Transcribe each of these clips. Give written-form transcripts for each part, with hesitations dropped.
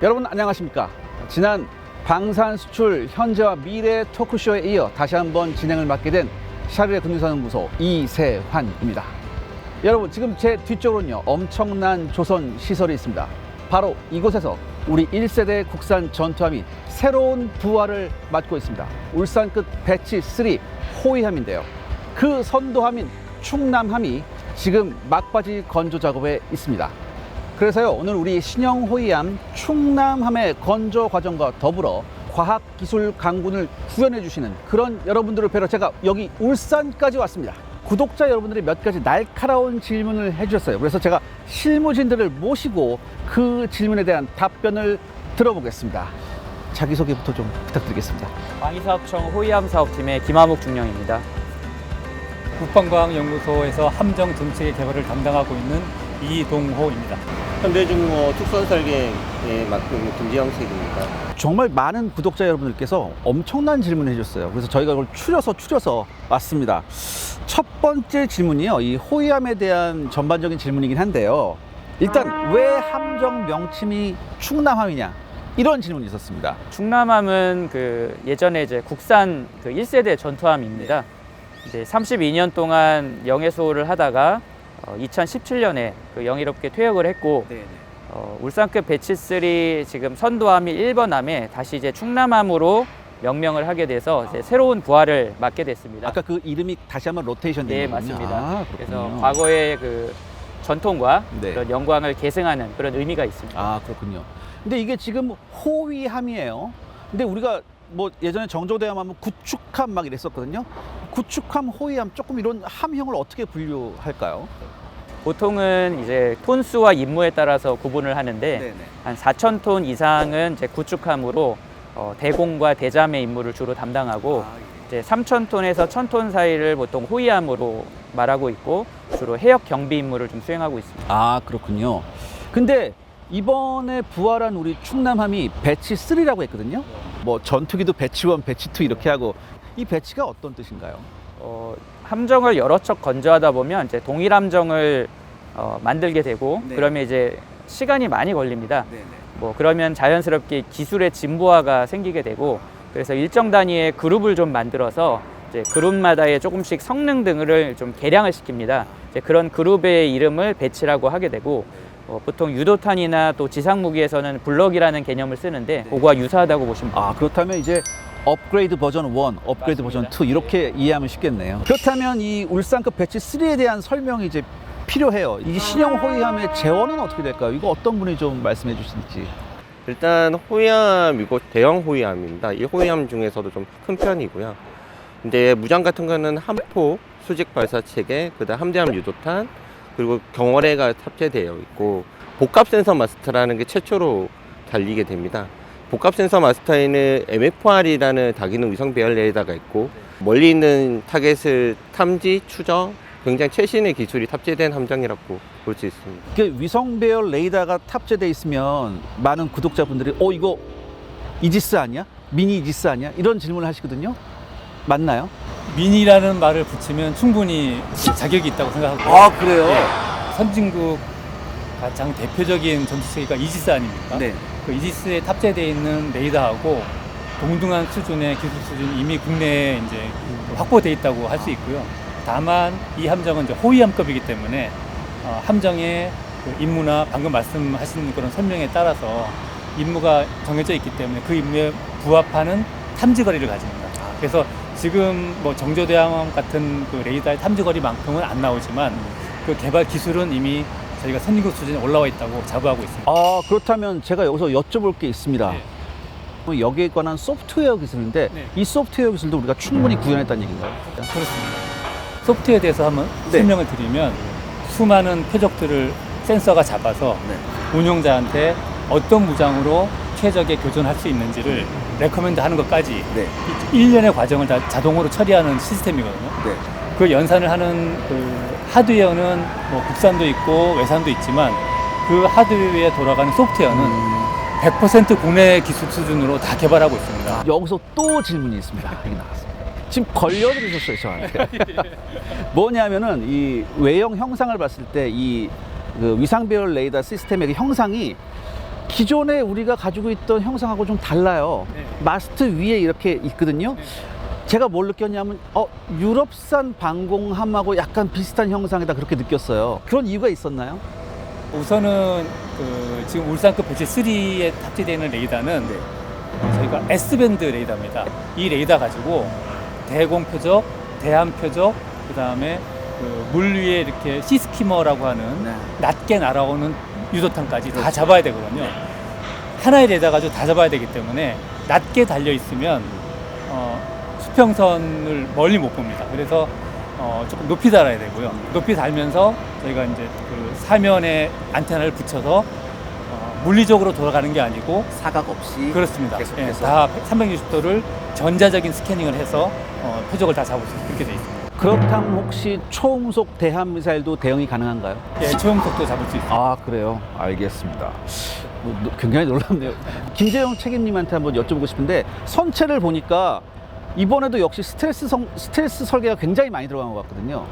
여러분 안녕하십니까? 지난 방산 수출 현재와 미래 토크쇼에 이어 다시 한번 진행을 맡게 된 샤르레 군인사연구소 이세환입니다. 여러분 지금 제 뒤쪽으로는요 엄청난 조선 시설이 있습니다. 바로 이곳에서 우리 1세대 국산 전투함이 새로운 부활을 맞고 있습니다. 울산급 배치 3 호위함인데요. 그 선도함인 충남함이 지금 막바지 건조 작업에 있습니다. 그래서요 오늘 우리 신형 호위함 충남함의 건조 과정과 더불어 과학기술 강군을 구현해 주시는 그런 여러분들을 뵈러 제가 여기 울산까지 왔습니다. 구독자 여러분들이 몇 가지 날카로운 질문을 해주셨어요. 그래서 제가 실무진들을 모시고 그 질문에 대한 답변을 들어보겠습니다. 자기소개부터 좀 부탁드리겠습니다. 방위사업청 호위함 사업팀의 김하묵 중령입니다. 국방과학연구소에서 함정 정책의 개발을 담당하고 있는 이동호입니다. 현대중공업 특선설계에 맡고 있는 김지영책입니다. 정말 많은 구독자 여러분들께서 엄청난 질문을 해주셨어요. 그래서 저희가 그걸 추려서 왔습니다. 첫 번째 질문이요. 이 호위함에 대한 전반적인 질문이긴 한데요. 일단 왜 함정 명칭이 충남함이냐? 이런 질문이 있었습니다. 충남함은 예전에 이제 국산 1세대 전투함입니다. 이제 32년 동안 영해소를 하다가 2017년에 영예롭게 퇴역을 했고 울산급 배치 3 지금 선도함이 1번함에 다시 이제 충남함으로 명명을 하게 돼서 이제 새로운 부활을 맞게 됐습니다. 아까 그 이름이 다시 한번 로테이션 네, 된 거군요. 맞습니다. 아, 그래서 과거의 전통과 네. 그런 영광을 계승하는 그런 의미가 있습니다. 아, 그렇군요. 근데 이게 지금 호위함이에요. 근데 우리가 뭐 예전에 정조대함 하면 구축함 막 이랬었거든요. 구축함, 호위함 조금 이런 함형을 어떻게 분류할까요? 보통은 이제 톤수와 임무에 따라서 구분을 하는데 네네. 한 4,000톤 이상은 이제 구축함으로 대공과 대잠의 임무를 주로 담당하고 이제 3,000톤에서 1,000톤 사이를 보통 호위함으로 말하고 있고 주로 해역 경비 임무를 좀 수행하고 있습니다. 아, 그렇군요. 근데 이번에 부활한 우리 충남함이 배치 3라고 했거든요. 뭐 전투기도 배치 1, 배치 2 이렇게 하고 이 배치가 어떤 뜻인가요? 함정을 여러 척 건조하다 보면 이제 동일 함정을 만들게 되고 네. 그러면 이제 시간이 많이 걸립니다. 뭐 그러면 자연스럽게 기술의 진보화가 생기게 되고 그래서 일정 단위의 그룹을 좀 만들어서 이제 그룹마다의 조금씩 성능 등을 좀 개량을 시킵니다. 이제 그런 그룹의 이름을 배치라고 하게 되고 보통 유도탄이나 또 지상무기에서는 블럭이라는 개념을 쓰는데 그거와 유사하다고 보시면 됩니다. 아, 그렇다면 이제 업그레이드 버전 1, 업그레이드 맞습니다. 버전 2 이렇게 이해하면 쉽겠네요. 그렇다면 이 울산급 배치 3에 대한 설명이 이제 필요해요. 이 신형 호위함의 재원은 어떻게 될까요? 이거 어떤 분이 좀 말씀해 주실지. 일단 호위함이고 대형 호위함입니다. 이 호위함 중에서도 좀 큰 편이고요. 근데 무장 같은 거는 함포, 수직 발사 체계, 그다음 함대함 유도탄, 그리고 경월해가 탑재되어 있고 복합 센서 마스터라는 게 최초로 달리게 됩니다. 복합 센서 마스터에는 MFR이라는 다기능 위성 배열 레이더가 있고 멀리 있는 타겟을 탐지, 추적, 굉장히 최신의 기술이 탑재된 함정이라고 볼 수 있습니다. 그 위성 배열 레이더가 탑재돼 있으면 많은 구독자분들이 이거 이지스 아니야? 미니 이지스 아니야? 이런 질문을 하시거든요. 맞나요? 미니라는 말을 붙이면 충분히 자격이 있다고 생각하고 아, 그래요? 선진국 가장 대표적인 전투체계가 이지스 아닙니까? 네. 그 이지스에 탑재되어 있는 레이더하고 동등한 수준의 기술 수준이 이미 국내에 이제 확보되어 있다고 할 수 있고요. 다만 이 함정은 이제 호위함급이기 때문에 함정의 임무나 방금 말씀하신 그런 설명에 따라서 임무가 정해져 있기 때문에 그 임무에 부합하는 탐지거리를 가집니다. 그래서 지금 뭐 정조대함 같은 그 레이더의 탐지거리만큼은 안 나오지만 그 개발 기술은 이미 저희가 선진국 수준에 올라와 있다고 자부하고 있습니다. 아, 그렇다면 제가 여기서 여쭤볼 게 있습니다. 네. 여기에 관한 소프트웨어 기술인데 네. 이 소프트웨어 기술도 우리가 충분히 구현했다는 얘기인가요? 그렇습니다. 소프트웨어에 대해서 한번 네. 설명을 드리면 수많은 표적들을 센서가 잡아서 운용자한테 어떤 무장으로 최적의 교전할 수 있는지를 레커멘드 하는 것까지 네. 일련의 과정을 다 자동으로 처리하는 시스템이거든요. 네. 그 연산을 하는 그 하드웨어는 뭐 국산도 있고 외산도 있지만 그 하드웨어에 돌아가는 소프트웨어는 100% 국내 기술 수준으로 다 개발하고 있습니다. 여기서 또 질문이 있습니다. 여기 나왔습니다. 지금 걸려들으셨어요, 저한테. 뭐냐면은 이 외형 형상을 봤을 때 이 그 위상 배열 레이더 시스템의 그 형상이 기존에 우리가 가지고 있던 형상하고 좀 달라요. 네. 마스트 위에 이렇게 있거든요. 제가 뭘 느꼈냐면 유럽산 방공함하고 약간 비슷한 형상이다 그렇게 느꼈어요. 그런 이유가 있었나요? 우선은 지금 울산급 배치 3에 탑재되어 있는 레이더는 저희가 S밴드 레이더입니다. 이 레이더 가지고 대공 표적, 대함 표적, 그 다음에 물 위에 이렇게 시스키머라고 하는 네. 낮게 날아오는 유도탄까지 다 잡아야 되거든요. 하나의 레이더 가지고 다 잡아야 되기 때문에 낮게 달려 있으면 수평선을 멀리 못 봅니다. 그래서 조금 높이 달아야 되고요. 높이 달면서 저희가 이제 그 사면에 안테나를 붙여서 물리적으로 돌아가는 게 아니고 사각 없이 그렇습니다. 계속해서. 다 360도를 전자적인 스캐닝을 해서 표적을 다 잡을 수 있게 그렇게 돼 있습니다. 그렇다면 혹시 초음속 대함 미사일도 대응이 가능한가요? 예, 초음속도 잡을 수 있습니다. 아 그래요? 알겠습니다. 굉장히 놀랍네요. 김재영 책임님한테 한번 여쭤보고 싶은데 선체를 보니까 이번에도 역시 스트레스 설계가 굉장히 많이 들어간 것 같거든요.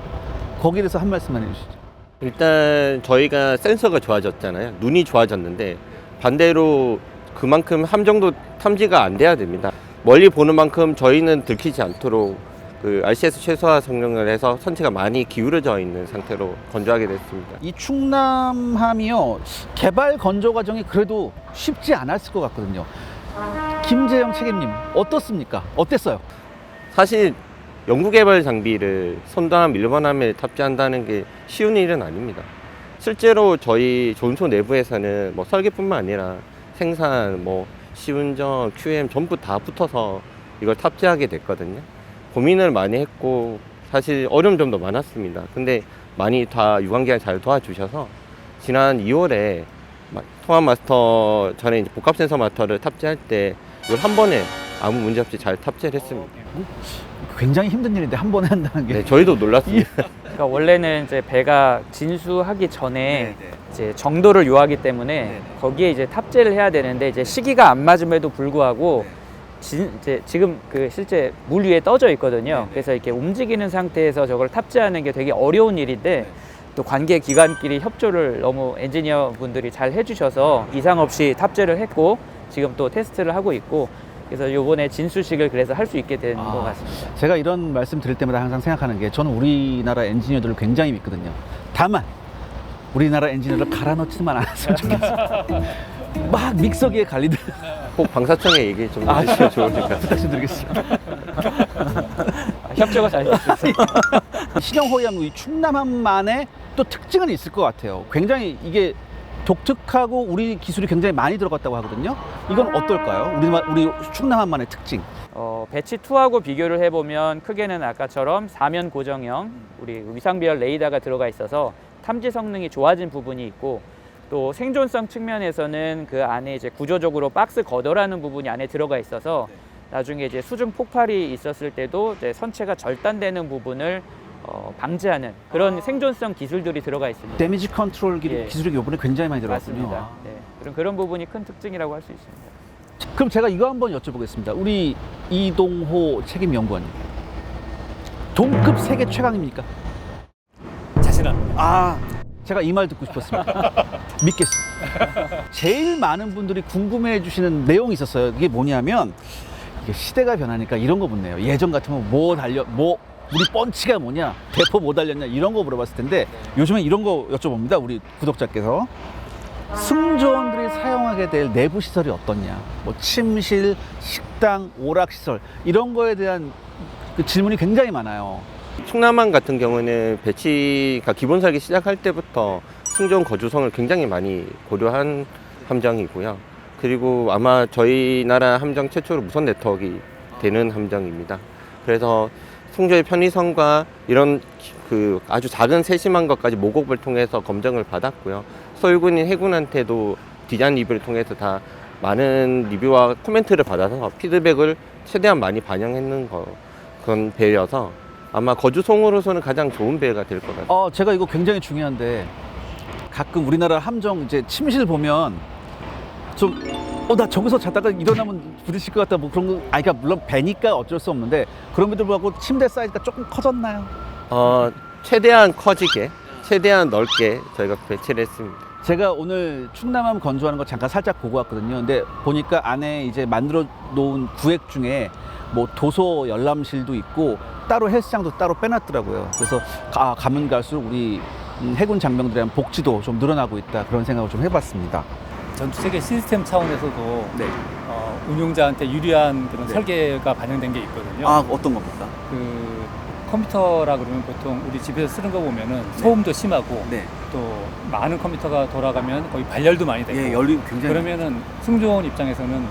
거기에 대해서 한 말씀만 해주시죠. 일단 저희가 센서가 좋아졌잖아요. 눈이 좋아졌는데 반대로 그만큼 함정도 탐지가 안 돼야 됩니다. 멀리 보는 만큼 저희는 들키지 않도록 그 RCS 최소화 성능을 해서 선체가 많이 기울어져 있는 상태로 건조하게 됐습니다. 이 충남함이요 개발 건조 과정이 그래도 쉽지 않았을 것 같거든요. 김재영 책임님 어떻습니까? 어땠어요? 사실 연구개발 장비를 선도함, 일본함에 탑재한다는 게 쉬운 일은 아닙니다. 실제로 저희 존소 내부에서는 뭐 설계뿐만 아니라 생산, 뭐 시운전, QM 전부 다 붙어서 이걸 탑재하게 됐거든요. 고민을 많이 했고 사실 어려운 점도 많았습니다. 근데 많이 다 유관기관 잘 도와주셔서 지난 2월에 통합 마스터 전에 이제 복합 센서 마스터를 탑재할 때 이걸 한 번에 아무 문제 없이 잘 탑재를 했습니다. 굉장히 힘든 일인데 한 번에 한다는 게. 네, 저희도 놀랐습니다. 그러니까 원래는 이제 배가 진수하기 전에 네. 이제 정도를 요하기 때문에 네. 거기에 이제 탑재를 해야 되는데 이제 시기가 안 맞음에도 불구하고 이제 지금 그 실제 물 위에 떠져 있거든요. 그래서 이렇게 움직이는 상태에서 저걸 탑재하는 게 되게 어려운 일인데 또 관계 기관끼리 협조를 너무 엔지니어 분들이 잘 해주셔서 이상 없이 탑재를 했고 지금 또 테스트를 하고 있고 그래서 이번에 진수식을 그래서 할 수 있게 된 것 같습니다. 제가 이런 말씀 드릴 때마다 항상 생각하는 게 저는 우리나라 엔지니어들을 굉장히 믿거든요. 다만 우리나라 엔지니어를 갈아 넣지만 않았으면 좋겠어요. 막 믹서기에 갈리듯. 꼭 방사청에 얘기 좀 해주시면 좋을 것 같아요. 부탁드리겠습니다. 협조가 잘 됐습니다. 신형 호위함 이 충남함만의 또 특징은 있을 것 같아요. 굉장히 이게 독특하고 우리 기술이 굉장히 많이 들어갔다고 하거든요. 이건 어떨까요? 우리 충남함만의 특징. 배치 2하고 비교를 해보면 크게는 아까처럼 사면 고정형 우리 위상비열 레이더가 들어가 있어서 탐지 성능이 좋아진 부분이 있고 또 생존성 측면에서는 그 안에 이제 구조적으로 박스 거더라는 부분이 안에 들어가 있어서 나중에 이제 수중 폭발이 있었을 때도 이제 선체가 절단되는 부분을 방지하는 그런 생존성 기술들이 들어가 있습니다. 데미지 컨트롤 예. 기술이 이번에 굉장히 많이 들어갔군요. 맞습니다. 네. 그런 부분이 큰 특징이라고 할 수 있습니다. 그럼 제가 이거 한번 여쭤보겠습니다. 우리 이동호 책임연구원님. 동급 세계 최강입니까? 자신합니다. 제가 이 말 듣고 싶었습니다. 믿겠습니다. 제일 많은 분들이 궁금해 주시는 내용이 있었어요. 이게 뭐냐면 이게 시대가 변하니까 이런 거 묻네요. 예전 같으면 우리 펀치가 뭐냐, 대포 뭐 달렸냐 이런 거 물어봤을 텐데 요즘엔 이런 거 여쭤봅니다. 우리 구독자께서 승조원들이 사용하게 될 내부 시설이 어떻냐, 뭐 침실, 식당, 오락시설 이런 거에 대한 그 질문이 굉장히 많아요. 충남함 같은 경우는 배치가 기본 설계 시작할 때부터 승조원 거주성을 굉장히 많이 고려한 함정이고요. 그리고 아마 저희 나라 함정 최초로 무선 네트워크가 되는 함정입니다. 그래서 승조의 편의성과 이런 그 아주 작은 세심한 것까지 모국을 통해서 검증을 받았고요. 소유군인 해군한테도 디자인 리뷰를 통해서 다 많은 리뷰와 코멘트를 받아서 피드백을 최대한 많이 반영했는 그런 배여서 아마 거주성으로서는 가장 좋은 배가 될 것 같아요. 제가 이거 굉장히 중요한데 가끔 우리나라 함정 이제 침실 보면 좀 나 저기서 자다가 일어나면 부딪힐 것 같다 뭐 그런 거 그러니까 물론 배니까 어쩔 수 없는데 그럼에도 불구하고 침대 사이즈가 조금 커졌나요? 최대한 커지게, 최대한 넓게 저희가 배치를 했습니다. 제가 오늘 충남함 건조하는 거 잠깐 살짝 보고 왔거든요. 근데 보니까 안에 이제 만들어 놓은 구획 중에 뭐 도서 열람실도 있고 따로 헬스장도 따로 빼놨더라고요. 그래서 가면 갈수록 우리 해군 장병들에 대한 복지도 좀 늘어나고 있다, 그런 생각을 좀 해봤습니다. 전투체계 시스템 차원에서도 네. 운용자한테 유리한 그런 네. 설계가 반영된 게 있거든요. 어떤 겁니까? 그 컴퓨터라 그러면 보통 우리 집에서 쓰는 거 보면은 소음도 심하고 네. 또 많은 컴퓨터가 돌아가면 거의 발열도 많이 되고 열이 굉장히. 그러면은 승조원 입장에서는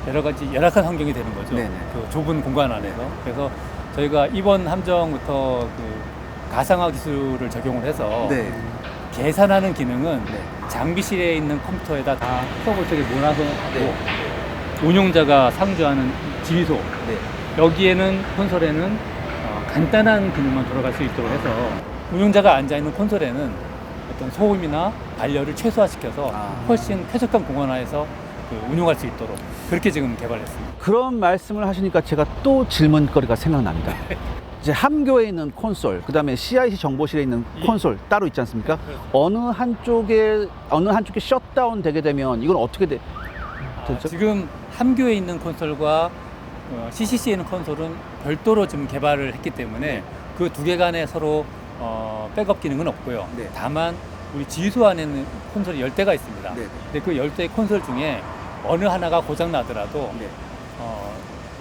여러 가지 열악한 환경이 되는 거죠. 네네. 그 좁은 공간 안에서. 그래서 저희가 이번 함정부터 그 가상화 기술을 적용을 해서 네. 계산하는 기능은 네. 장비실에 있는 컴퓨터에다 다 수업을 쪽에 몰아서 하고 네. 운용자가 상주하는 지휘소 네. 여기에는 콘솔에는 간단한 기능만 돌아갈 수 있도록 해서 운용자가 앉아있는 콘솔에는 어떤 소음이나 발열을 최소화시켜서 훨씬 쾌적한 공간화해서 운용할 수 있도록 그렇게 지금 개발했습니다. 그런 말씀을 하시니까 제가 또 질문거리가 생각납니다. 이제 함교에 있는 콘솔, 그 다음에 CIC 정보실에 있는 콘솔 따로 있지 않습니까? 어느 한쪽에 셧다운 되게 되면 이건 어떻게 되죠? 지금 함교에 있는 콘솔과 CCC에 있는 콘솔은 별도로 지금 개발을 했기 때문에 그 두 개 간에 서로 백업 기능은 없고요. 네. 다만 우리 지휘소 안에는 콘솔이 10대가 있습니다. 네. 근데 그 10대의 콘솔 중에 어느 하나가 고장 나더라도 네.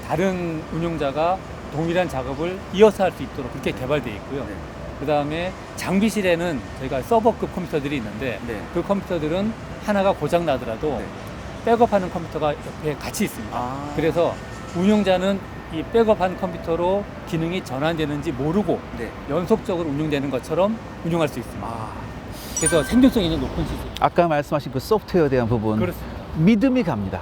다른 운용자가 동일한 작업을 이어서 할 수 있도록 그렇게 개발되어 있고요. 네. 그 다음에 장비실에는 저희가 서버급 컴퓨터들이 있는데 네. 그 컴퓨터들은 하나가 고장 나더라도 네. 백업하는 컴퓨터가 옆에 같이 있습니다. 아. 그래서 운용자는 이 백업한 컴퓨터로 기능이 전환되는지 모르고 네. 연속적으로 운용되는 것처럼 운용할 수 있습니다. 아. 그래서 생존성이 있는 높은 시스템. 아까 말씀하신 그 소프트웨어에 대한 부분. 그렇습니다. 믿음이 갑니다.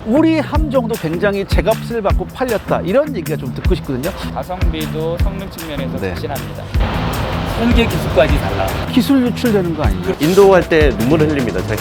우리 함정도 굉장히 제값을 받고 팔렸다, 이런 얘기가 좀 듣고 싶거든요. 가성비도 성능 측면에서 네. 자신합니다. 설계 기술까지 달라. 기술 유출되는 거 아니에요? 인도할 때 눈물을 흘립니다. 저희.